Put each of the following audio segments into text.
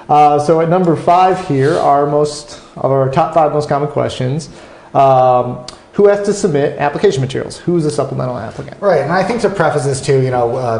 So at number 5 here are most of our top 5 most common questions. Who has to submit application materials? Who's a supplemental applicant? Right, and I think to preface this too,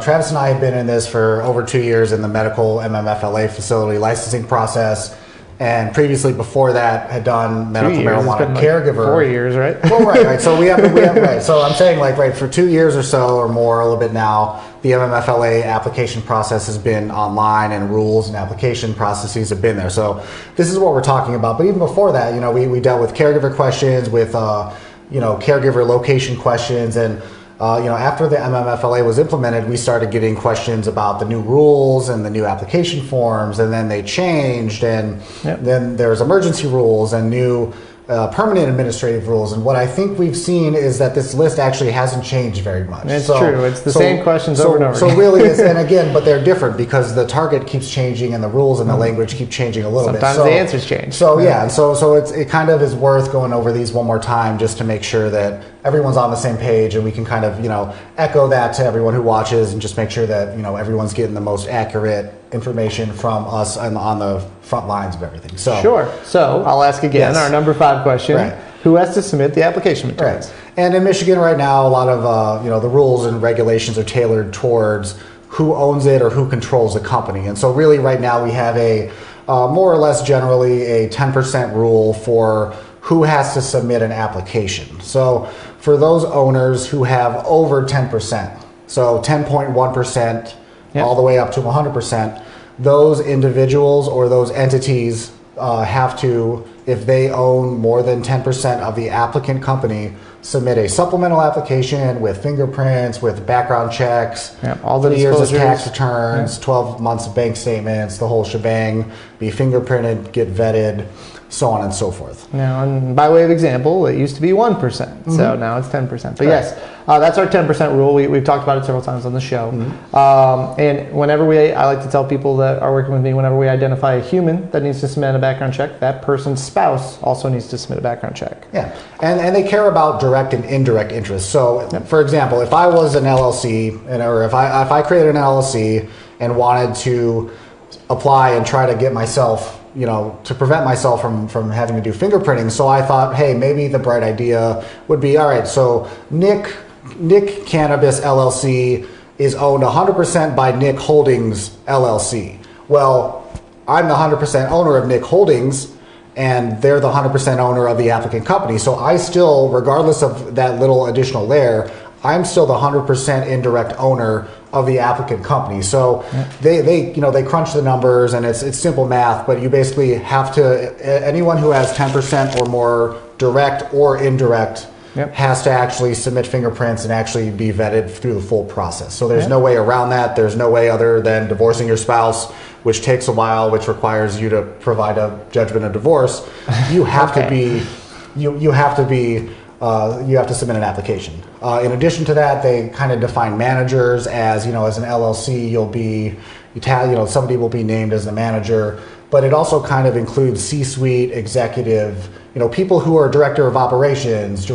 Travis and I have been in this for over 2 years in the medical MMFLA facility licensing process, and previously before that had done medical marijuana caregiver. 4 years, right? Well, right. So we have right. So I'm saying for 2 years or so or more, a little bit now, the MMFLA application process has been online, and rules and application processes have been there. So this is what we're talking about. But even before that, we dealt with caregiver questions, with caregiver location questions, and after the MMFLA was implemented, we started getting questions about the new rules and the new application forms, and then they changed, and then there's emergency rules and new permanent administrative rules. And what I think we've seen is that this list actually hasn't changed very much. It's true. It's the same questions over and over. So really, and again, but they're different because the target keeps changing and the rules and the language keep changing a little bit. Sometimes the answers change. So it kind of is worth going over these one more time just to make sure that everyone's on the same page, and we can kind of echo that to everyone who watches, and just make sure that everyone's getting the most accurate information from us on the front lines of everything. So sure. So I'll ask again our number 5 question: Who has to submit the application materials? Right. And in Michigan right now, a lot of the rules and regulations are tailored towards who owns it or who controls the company. And so really right now we have a more or less generally a 10% rule for who has to submit an application. So for those owners who have over 10%, so 10.1% all the way up to 100%, those individuals or those entities have to, if they own more than 10% of the applicant company, submit a supplemental application with fingerprints, with background checks, all the years of tax returns, 12 months of bank statements, the whole shebang, be fingerprinted, get vetted, so on and so forth. Now, and by way of example, it used to be 1%, so now it's 10%. But yes, that's our 10% rule. We've talked about it several times on the show. And whenever I like to tell people that are working with me, whenever we identify a human that needs to submit a background check, that person's spouse also needs to submit a background check. Yeah, and they care about direct and indirect interests. So, for example, if I was an LLC, or if I created an LLC and wanted to apply and try to get myself, to prevent myself from having to do fingerprinting. So I thought, hey, maybe the bright idea would be, all right, so Nick Cannabis LLC is owned 100% by Nick Holdings LLC. Well, I'm the 100% owner of Nick Holdings, and they're the 100% owner of the applicant company. So I still, regardless of that little additional layer, I'm still the 100% indirect owner of the applicant company. So they crunch the numbers, and it's simple math, but you basically have to, anyone who has 10% or more direct or indirect has to actually submit fingerprints and actually be vetted through the full process. So there's no way around that. There's no way other than divorcing your spouse, which takes a while, which requires you to provide a judgment of divorce. You have to be, you have to submit an application. In addition to that, they kind of define managers as, as an LLC, somebody will be named as the manager, but it also kind of includes C-suite, executive, people who are director of operations,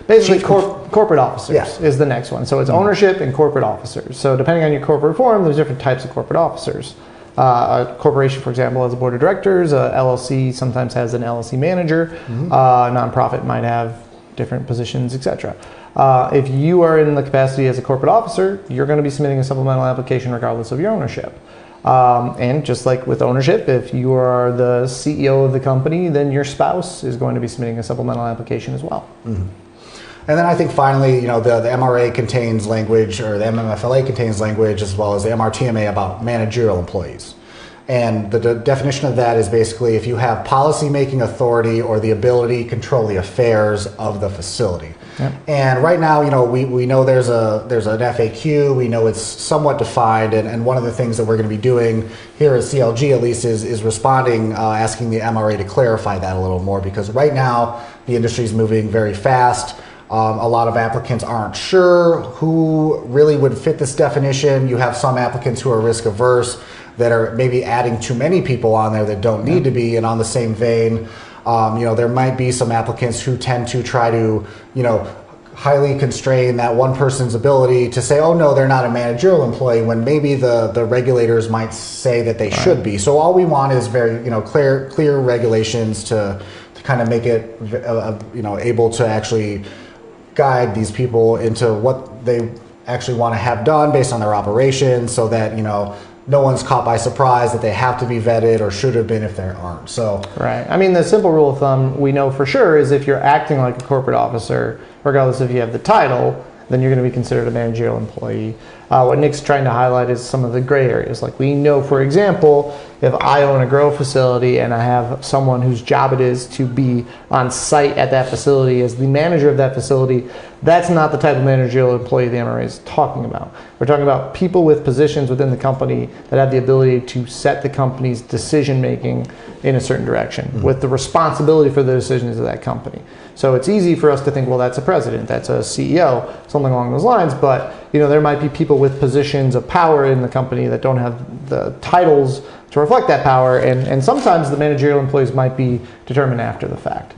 basically corporate officers is the next one. So it's ownership and corporate officers. So depending on your corporate form, there's different types of corporate officers. A corporation, for example, has a board of directors. A LLC sometimes has an LLC manager. A nonprofit might have different positions, etc. If you are in the capacity as a corporate officer, you're going to be submitting a supplemental application regardless of your ownership. And just like with ownership, if you are the CEO of the company, then your spouse is going to be submitting a supplemental application as well. And then I think finally, the MRA contains language, or the MMFLA contains language, as well as the MRTMA, about managerial employees. And the definition of that is basically if you have policy-making authority or the ability to control the affairs of the facility. And right now, we know there's an FAQ. We know it's somewhat defined, and one of the things that we're going to be doing here at CLG, at least, is responding, asking the MRA to clarify that a little more, because right now the industry is moving very fast. A lot of applicants aren't sure who really would fit this definition. You have some applicants who are risk averse that are maybe adding too many people on there that don't need to be. And on the same vein, there might be some applicants who tend to try to, highly constrain that one person's ability to say, oh no, they're not a managerial employee, when maybe the regulators might say that they should be. So all we want is very, clear regulations to kind of make it, able to actually guide these people into what they actually want to have done based on their operations, so that, no one's caught by surprise that they have to be vetted or should have been if they aren't. So right. I mean, the simple rule of thumb we know for sure is if you're acting like a corporate officer, regardless if you have the title, then you're going to be considered a managerial employee. What Nick's trying to highlight is some of the gray areas. Like we know, for example, if I own a grow facility and I have someone whose job it is to be on site at that facility as the manager of that facility, that's not the type of managerial employee the MRA is talking about. We're talking about people with positions within the company that have the ability to set the company's decision making in a certain direction with the responsibility for the decisions of that company. So it's easy for us to think, well, that's a president, that's a CEO, something along those lines, but there might be people with positions of power in the company that don't have the titles to reflect that power, and sometimes the managerial employees might be determined after the fact.